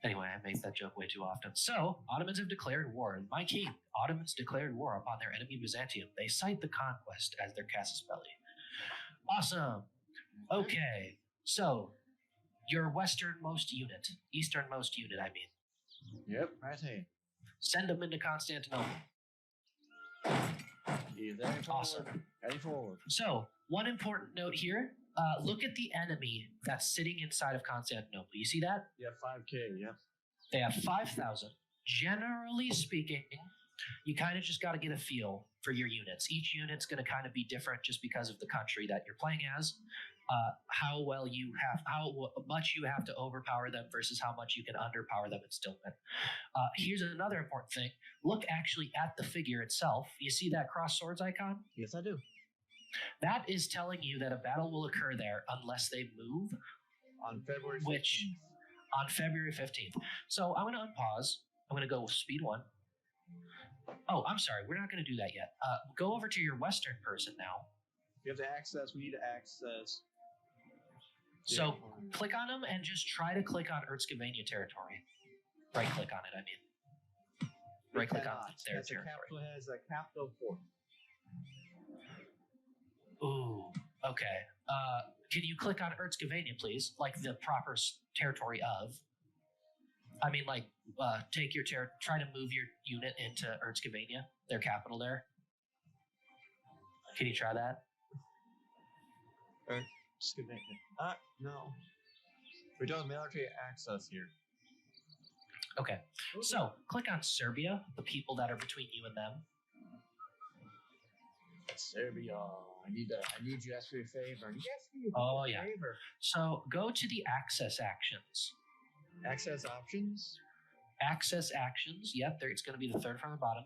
Anyway, I make that joke way too often. So, Ottomans have declared war. My king, Ottomans declared war upon their enemy Byzantium. They cite the conquest as their casus belli. Awesome. Okay, so your westernmost unit, easternmost unit, I mean. Yep, right here. Send them into Constantinople. Awesome. Heading forward. So, one important note here. Look at the enemy that's sitting inside of Constantinople. You see that? Yeah, 5K, yeah. They have 5,000. Generally speaking, you kind of just got to get a feel for your units. Each unit's going to kind of be different just because of the country that you're playing as. How much you have to overpower them versus how much you can underpower them and still win. Here's another important thing. Look actually at the figure itself. You see that cross swords icon? Yes, I do. That is telling you that a battle will occur there unless they move on February 15th. On February 15th. So I'm going to unpause. I'm going to go with speed 1. Oh, I'm sorry. We're not going to do that yet. Go over to your western person now. You have to access. We need to access. So click on them and just try to click on Erzegovina territory. Right click on it, I mean. Right click on their territory. Capital has a capital fort. Ooh, okay. Can you click on Erzegovina, please? Like the proper territory of. I mean, like, take your try to move your unit into Erzegovina, their capital there. Can you try that? Erzegovina. No. We don't have military access here. Okay. So, click on Serbia, the people that are between you and them. Serbia. I need you to ask for a favor. Oh, yeah. So, go to the access actions. Access options? Access actions. Yep, it's going to be the third from the bottom.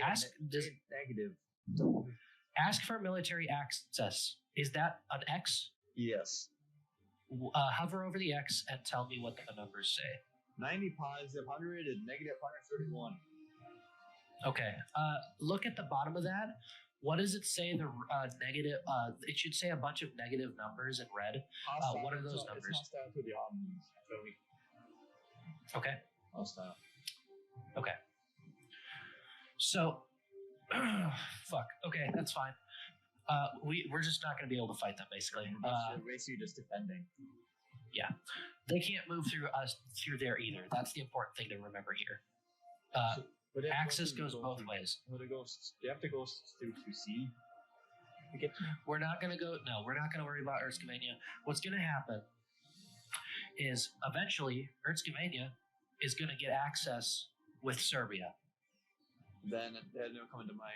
Negative. Ask for military access. Is that an X? Yes. Hover over the X and tell me what the numbers say. 90 positive 100 and negative 131. Okay. Look at the bottom of that. What does it say? The negative. It should say a bunch of negative numbers in red. What are those numbers? It's hostile to the Ottomans. Okay. Hostile. Okay. So, fuck. Okay, that's fine. We're just not going to be able to fight them, basically. Basically just defending. Yeah. They can't move through there either. That's the important thing to remember here. Access goes both ways. You have to go to sea. We're not going to go. No, we're not going to worry about Erzegovina. What's going to happen is eventually Erzegovina is going to get access with Serbia. Then they'll come into my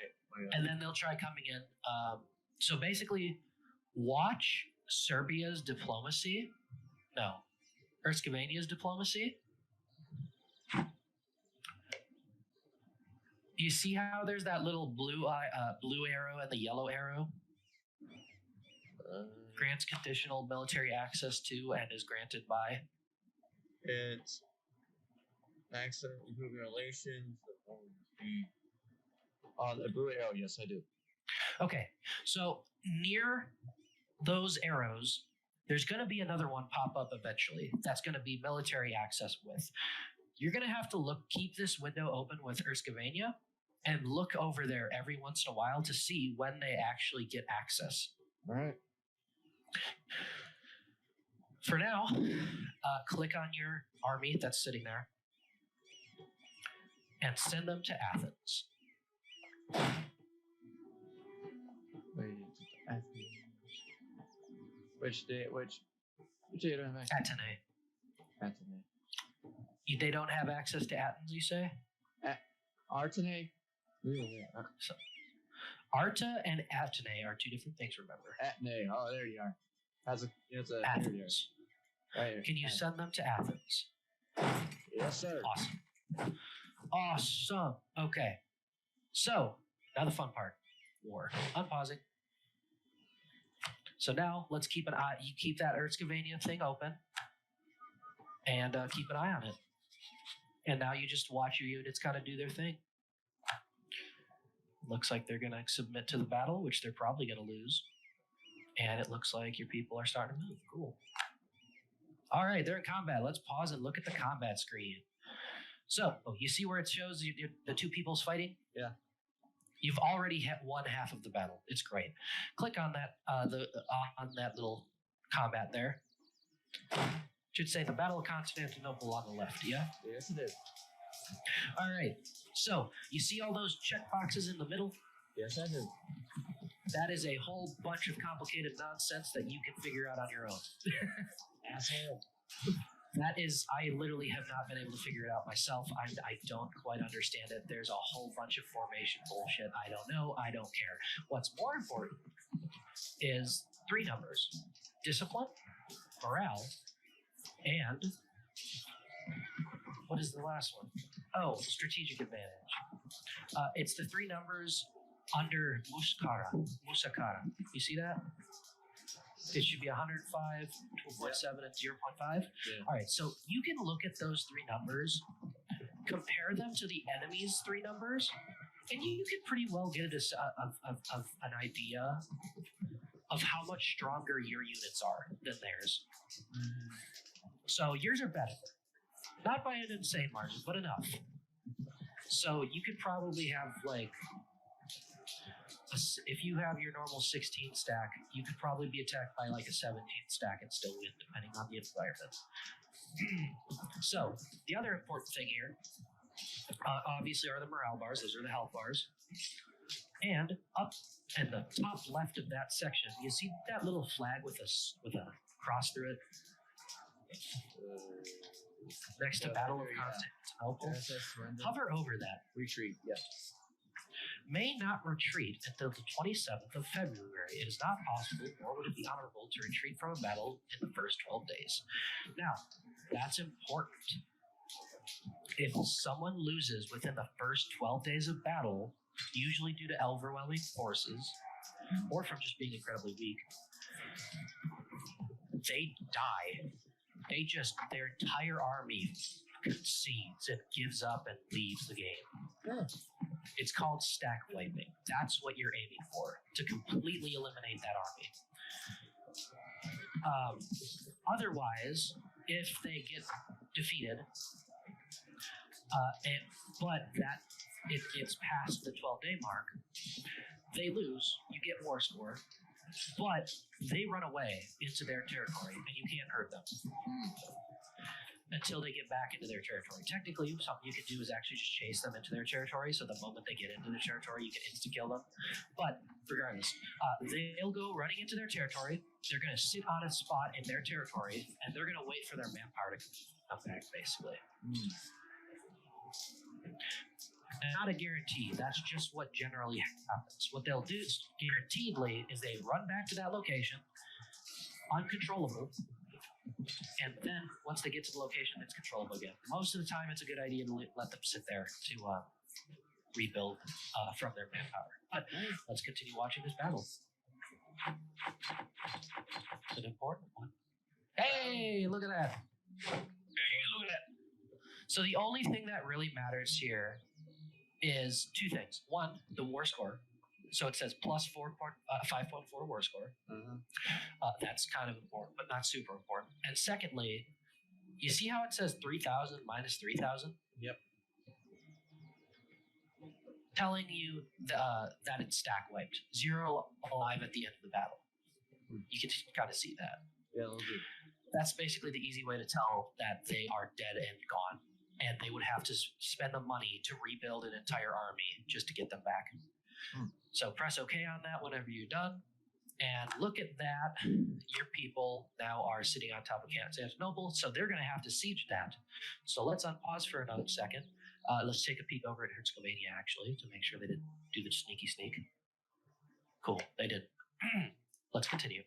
and then they'll try coming in. So basically, watch Serbia's diplomacy. No, Erzegovina's diplomacy. You see how there's that little blue arrow and the yellow arrow? Grants conditional military access to and is granted by. It's access, improving relations. The blue arrow, yes, I do. Okay, so near those arrows, there's going to be another one pop up eventually. That's going to be military access with. You're going to have to keep this window open with Erzegovina and look over there every once in a while to see when they actually get access. All right. For now, click on your army that's sitting there and send them to Athens. Wait, Athens. Which day do you have access? Athene. They don't have access to Athens, you say? Artene? Yeah. So, Arta and Athene are two different things, remember. Athene. Oh, there you are. It's a Athens. Right here. Can you send them to Athens? Yes, sir. Awesome. Okay. So, now the fun part. War. Unpausing. So now, let's keep an eye. You keep that Erzegovina thing open. And keep an eye on it. And now you just watch your units kind of do their thing. Looks like they're going to submit to the battle, which they're probably going to lose. And it looks like your people are starting to move. Cool. All right, they're in combat. Let's pause and look at the combat screen. So you see where it shows the two people's fighting? Yeah. You've already won half of the battle. It's great. Click on that on that little combat there. Should say the Battle of Constantinople on the left. Yeah. Yes, it is. All right. So you see all those check boxes in the middle? Yes, I do. That is a whole bunch of complicated nonsense that you can figure out on your own. Asshole. That is, I literally have not been able to figure it out myself. I don't quite understand it. There's a whole bunch of formation bullshit. I don't know. I don't care. What's more important is 3 numbers: discipline, morale, and what is the last one? Oh, strategic advantage. It's the 3 numbers under Musakara. You see that? It should be 105, 2.7, and 0.5. Yeah. All right, so you can look at those 3 numbers, compare them to the enemy's 3 numbers, and you can pretty well get an idea of how much stronger your units are than theirs. So yours are better. Not by an insane margin, but enough. So you could probably have, like, if you have your normal 16 stack, you could probably be attacked by like a 17 stack and still win, depending on the environment. So the other important thing here, obviously, are the morale bars. Those are the health bars. And up in the top left of that section, you see that little flag with a cross through it next to Battle of Constantinople. Hover over that. Retreat. Yes. May not retreat until the 27th of February. It is not possible, nor would it be honorable, to retreat from a battle in the first 12 days. Now, that's important. If someone loses within the first 12 days of battle, usually due to overwhelming forces, or from just being incredibly weak, they die. Their entire army concedes and gives up and leaves the game. Yeah. It's called stack wiping. That's what you're aiming for, to completely eliminate that army. Otherwise, if they get defeated, but it's past the 12-day mark, they lose, you get war score, but they run away into their territory, and you can't hurt them until they get back into their territory. Technically, something you can do is actually just chase them into their territory, so the moment they get into their territory, you can insta-kill them. But regardless, they'll go running into their territory, they're going to sit on a spot in their territory, and they're going to wait for their manpower to come back, basically. Not a guarantee. That's just what generally happens. What they'll do guaranteedly is they run back to that location, uncontrollable, and then once they get to the location, it's controllable again. Most of the time, it's a good idea to let them sit there to rebuild from their manpower. But let's continue watching this battle. It's an important one. Hey, look at that. Hey, look at that. So the only thing that really matters here is 2 things. One, the war score. So it says plus 5.4 war score. That's kind of important, but not super important. And secondly, you see how it says 3,000 minus 3,000? Yep. Telling you that it's stack wiped. 0 alive at the end of the battle. You can kind of see that. Yeah, it'll do. That's basically the easy way to tell that they are dead and gone. And they would have to spend the money to rebuild an entire army just to get them back. So press OK on that whenever you're done. And look at that. Your people now are sitting on top of Constantinople, so they're going to have to siege that. So let's unpause for another second. Let's take a peek over at Herzegovina, actually, to make sure they didn't do the sneaky sneak. Cool, they did. Let's continue.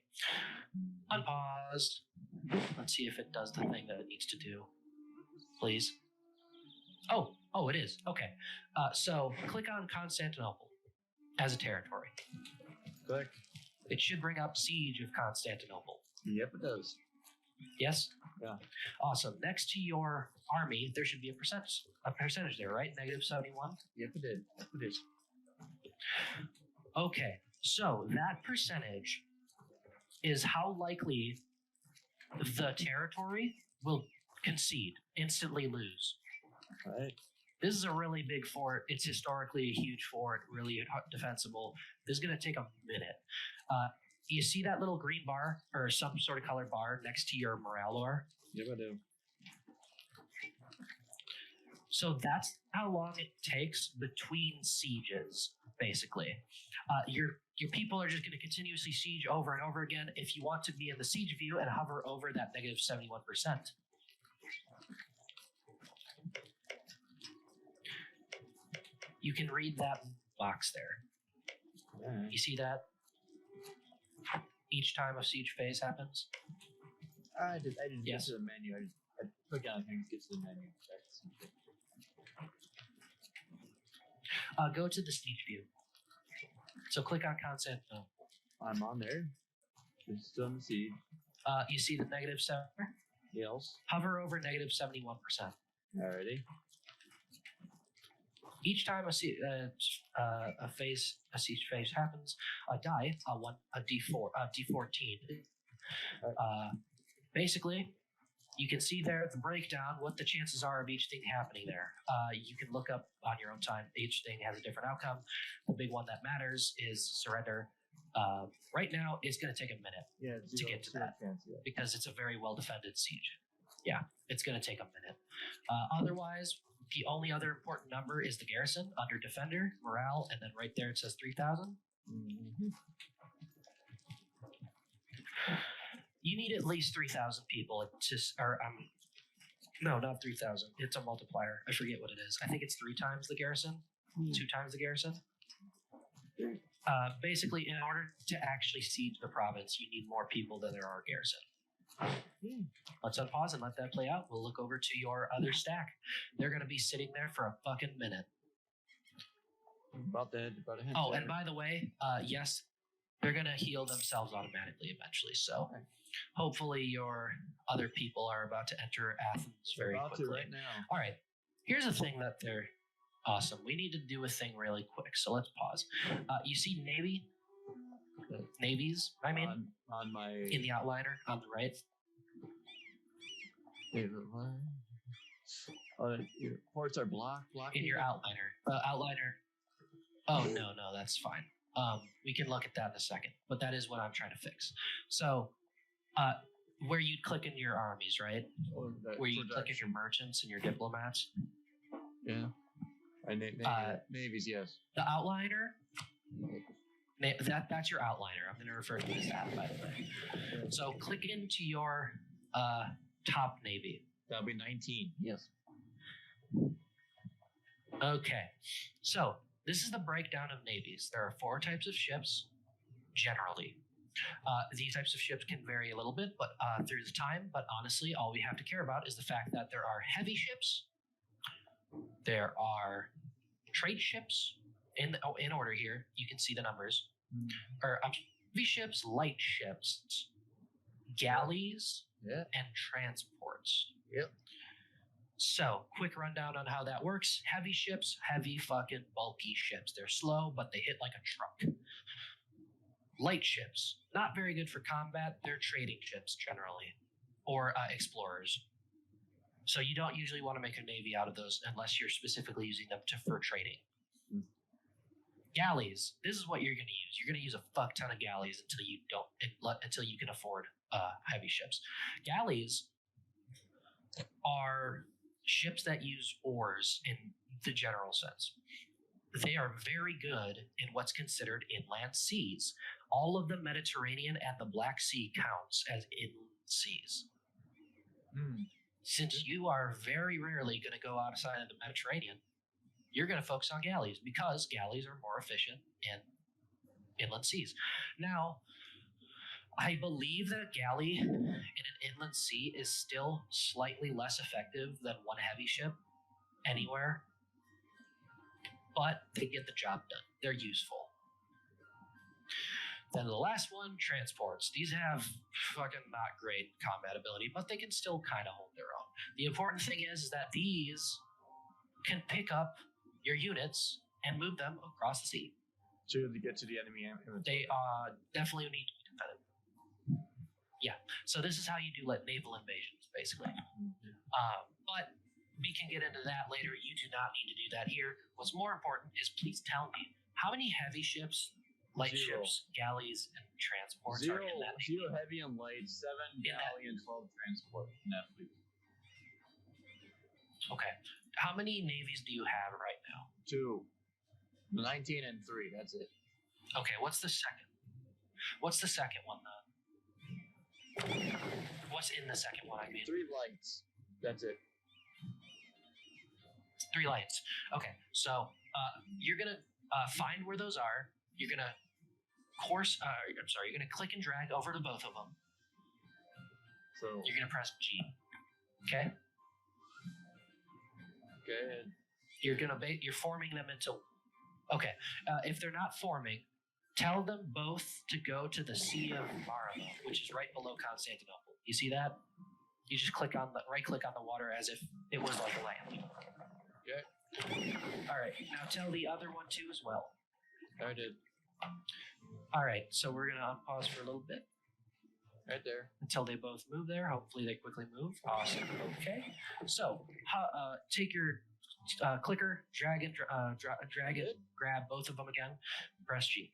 Unpaused. Let's see if it does the thing that it needs to do. Please. Oh, it is. Okay. So click on Constantinople as a territory. Click. It should bring up Siege of Constantinople. Yep, it does. Yes? Yeah. Awesome. Next to your army, there should be a percentage there, right? Negative 71? Yep, it did. Yep, it is. Okay. So that percentage is how likely The territory will concede, instantly lose. Right. This is a really big fort. It's historically a huge fort, really defensible. This is going to take a minute. You see that little green bar or some sort of colored bar next to your morale bar? Yep, I do. So that's how long it takes between sieges, basically. Your people are just going to continuously siege over and over again. If you want to be in the siege view and hover over that negative 71%. You can read that box there. Right. You see that? Each time a siege phase happens. I didn't Yes. get to the menu. I click on things, get to the menu. Go to the siege view. So click on Constantinople. I'm on there. It's still in the seed. You see the negative 7? Yes. Hover over negative 71%. Alrighty. Each time a siege phase happens, die a D4, D14. Basically, you can see there the breakdown, what the chances are of each thing happening there. You can look up on your own time. Each thing has a different outcome. The big one that matters is surrender. Right now, it's going to take a minute to get to that because it's a very well-defended siege. Yeah, it's going to take a minute. Otherwise, the only other important number is the garrison under defender, morale, and then right there it says 3,000. Mm-hmm. You need at least 3,000 people no, not 3,000. It's a multiplier. I forget what it is. I think it's 3 times the garrison, 2 times the garrison. Basically, in order to actually siege the province, you need more people than there are garrison. Let's unpause and let that play out. We'll look over to your other stack. They're going to be sitting there for a fucking minute. About a hint. Oh, and by the way, yes, they're going to heal themselves automatically eventually. So hopefully your other people are about to enter Athens very quickly. Right now. All right. Here's a thing that they're awesome. We need to do a thing really quick. So let's pause. You see navies, I mean, on my in the outliner on the right. Your ports are blocked. In your outliner. Oh, no, that's fine. We can look at that in a second, but that is what I'm trying to fix. So, where you'd click in your armies, right? Where you click in your merchants and your diplomats. Yeah. Navies, yes. The outliner, that's your outliner. I'm going to refer to it as that, by the way. So click into your top navy. That'll be 19. Yes. Okay. So this is the breakdown of navies. There are 4 types of ships, generally. These types of ships can vary a little bit, but through the time. But honestly, all we have to care about is the fact that there are heavy ships. There are trade ships in order here. You can see the numbers. Heavy ships, light ships, galleys, and transports. Yep. So, quick rundown on how that works. Heavy ships, heavy fucking bulky ships. They're slow, but they hit like a truck. Light ships, not very good for combat. They're trading ships generally, or explorers. So you don't usually want to make a navy out of those unless you're specifically using them for trading. Galleys, this is what you're going to use. You're going to use a fuck ton of galleys until you can afford heavy ships. Galleys are ships that use oars in the general sense. They are very good in what's considered inland seas. All of the Mediterranean and the Black Sea counts as inland seas. Since you are very rarely going to go outside of the Mediterranean, you're going to focus on galleys because galleys are more efficient in inland seas. Now, I believe that a galley in an inland sea is still slightly less effective than one heavy ship anywhere, but they get the job done. They're useful. Then the last one, transports. These have fucking not great combat ability, but they can still kind of hold their own. The important thing is that these can pick up your units and move them across the sea. To get to the enemy. They definitely need to be defended. So this is how you do like naval invasions, basically. But we can get into that later. You do not need to do that here. What's more important is please tell me how many heavy ships, light ships, galleys, and transports are in that navy? 0 heavy and light, 7 galley, and 12 transport in that fleet. Okay. How many navies do you have right now? 2. 19 and 3, that's it. Okay, what's the second? What's the second one, though? What's in the second one, I mean? 3 lights, that's it. 3 lights. Okay, so you're going to find where those are. You're going to you're going to click and drag over to both of them. So You're going to press G. Okay? good. You're forming them into. Okay. If they're not forming, tell them both to go to the Sea of Marama, which is right below Constantinople. You see that? You just right click on the water as if it was like land. Okay. All right. Now tell the other one too as well. I did. All right. So we're gonna unpause for a little bit. Right there. Until they both move there. Hopefully they quickly move. Awesome. Okay. So take your clicker, drag and grab both of them again. Press G.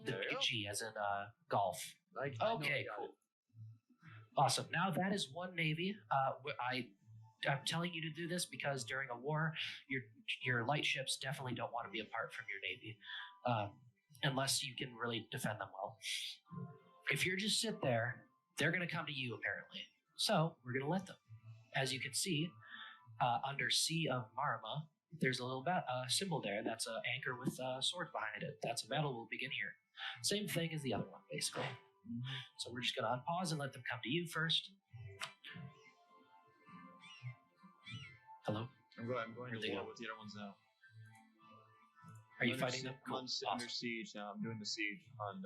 The G as in golf. Okay, cool. Awesome. Now that is one navy. I'm telling you to do this because during a war, your light ships definitely don't want to be apart from your navy, unless you can really defend them well. If you're just sit there, they're going to come to you apparently. So we're going to let them. As you can see, under Sea of Marama, there's a little symbol there. That's an anchor with swords behind it. That's a battle will begin here. Same thing as the other one, basically. So we're just going to unpause and let them come to you first. Hello? I'm going Where'd to they war go? with the other ones now. Are you fighting them? I'm under siege now. I'm doing the siege on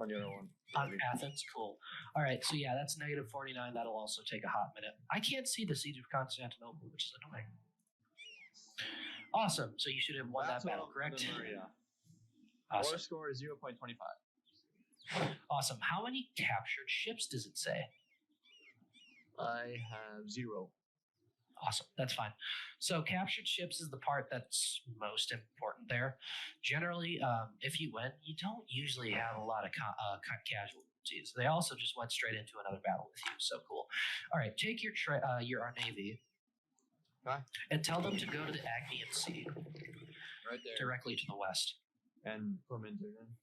the other one. On Athens? Cool. All right, so yeah, that's negative 49. That'll also take a hot minute. I can't see the siege of Constantinople, which is annoying. Awesome. So you should have won that battle, correct? Awesome. War score is 0.25. Awesome. How many captured ships does it say? I have 0. Awesome. That's fine. So captured ships is the part that's most important there. Generally, if you win, you don't usually have a lot of casualties. They also just went straight into another battle with you. So cool. All right. Take your navy and tell them to go to the Aegean Sea. Right there. Directly to the west. And put them into them.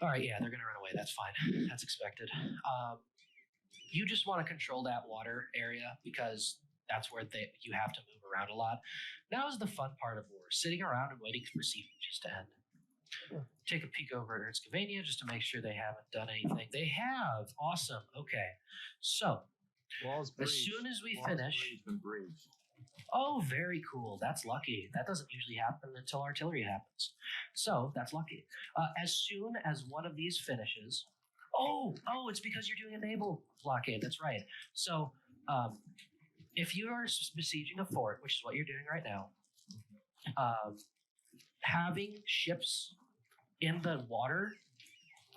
All right, yeah, they're going to run away. That's fine. That's expected. You just want to control that water area because that's where you have to move around a lot. Now is the fun part of war, sitting around and waiting for sieges to end. Take a peek over at Herzegovina just to make sure they haven't done anything. They have. Awesome. Okay. So, as soon as we finish... Oh, very cool. That's lucky. That doesn't usually happen until artillery happens. So that's lucky. As soon as one of these finishes, it's because you're doing a naval blockade. That's right. So if you are besieging a fort, which is what you're doing right now, having ships in the water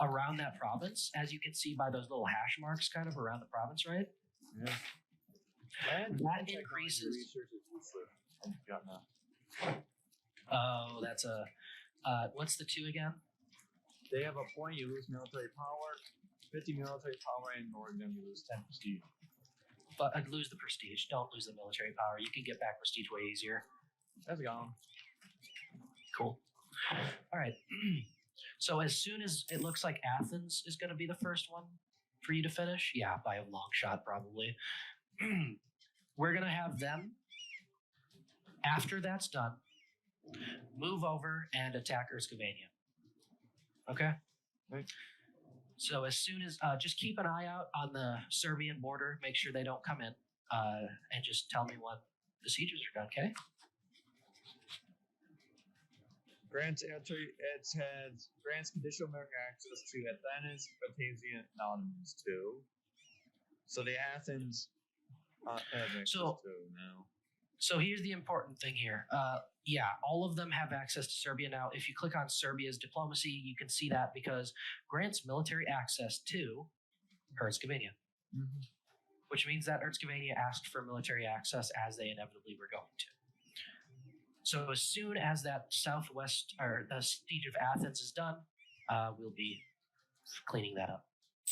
around that province, as you can see by those little hash marks kind of around the province, right? Yeah. That increases. Oh, that's a. What's the 2 again? They have a point. You lose military power, 50 military power, and Oregon you lose 10 prestige. But I'd lose the prestige. Don't lose the military power. You can get back prestige way easier. That's gone. Cool. All right. So as soon as it looks like Athens is going to be the first one for you to finish, yeah, by a long shot probably. We're going to have them, after that's done, move over and attack Herzegovina. Okay? Right. So as soon as, just keep an eye out on the Serbian border, make sure they don't come in, and just tell me when the sieges are done, okay? Grants conditional military access to Athens, Batasia, and Ottomans too. So the Athens has access to now. So here's the important thing here. Yeah, all of them have access to Serbia now. If you click on Serbia's diplomacy, you can see that because grants military access to Herzegovina, which means that Herzegovina asked for military access as they inevitably were going to. So as soon as that southwest or the siege of Athens is done, we'll be cleaning that up.